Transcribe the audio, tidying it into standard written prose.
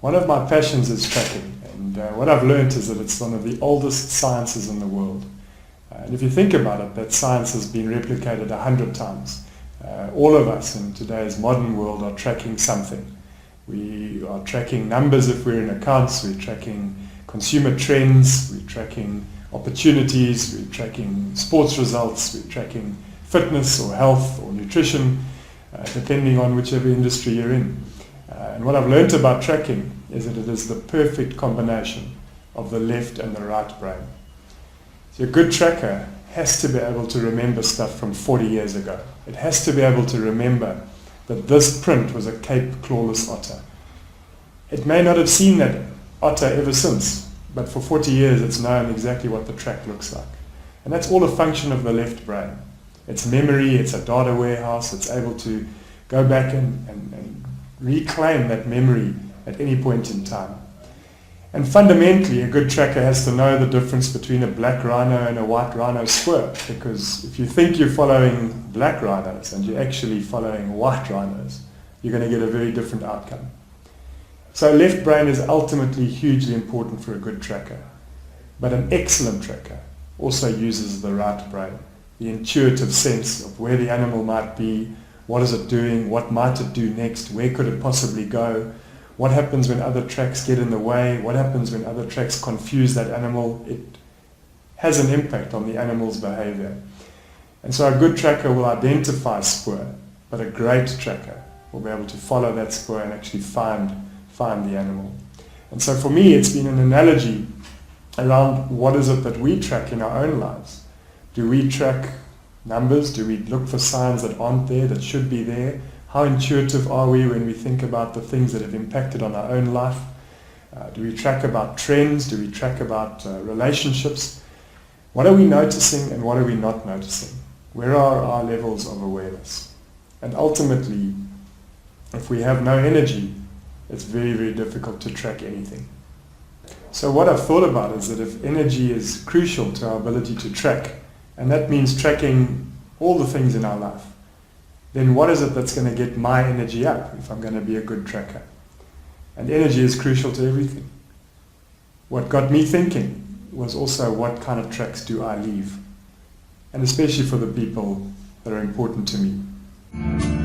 One of my passions is tracking, and what I've learned is that it's one of the oldest sciences in the world. And if you think about it, that science has been replicated 100 times. All of us in today's modern world are tracking something. We are tracking numbers if we're in accounts, we're tracking consumer trends, we're tracking opportunities, we're tracking sports results, we're tracking fitness or health or nutrition, depending on whichever industry you're in. And what I've learned about tracking is that it is the perfect combination of the left and the right brain. So a good tracker has to be able to remember stuff from 40 years ago. It has to be able to remember that this print was a Cape clawless otter. It may not have seen that otter ever since, but for 40 years it's known exactly what the track looks like. And that's all a function of the left brain. It's memory, it's a data warehouse, it's able to go back and reclaim that memory at any point in time. And fundamentally, a good tracker has to know the difference between a black rhino and a white rhino spur, because if you think you're following black rhinos and you're actually following white rhinos, you're going to get a very different outcome. So left brain is ultimately hugely important for a good tracker. But an excellent tracker also uses the right brain, the intuitive sense of where the animal might be, what is it doing, what might it do next, where could it possibly go, what happens when other tracks get in the way, what happens when other tracks confuse that animal. It has an impact on the animal's behavior. And so a good tracker will identify spoor, but a great tracker will be able to follow that spoor and actually find the animal. And so for me, it's been an analogy around what is it that we track in our own lives. Do we track numbers? Do we look for signs that aren't there, that should be there? How intuitive are we when we think about the things that have impacted on our own life? Do we track about trends? Do we track about relationships? What are we noticing and what are we not noticing? Where are our levels of awareness? And ultimately, if we have no energy, it's very, very difficult to track anything. So what I've thought about is that if energy is crucial to our ability to track, and that means tracking all the things in our life, then what is it that's going to get my energy up if I'm going to be a good tracker? And energy is crucial to everything. What got me thinking was also what kind of tracks do I leave? And especially for the people that are important to me.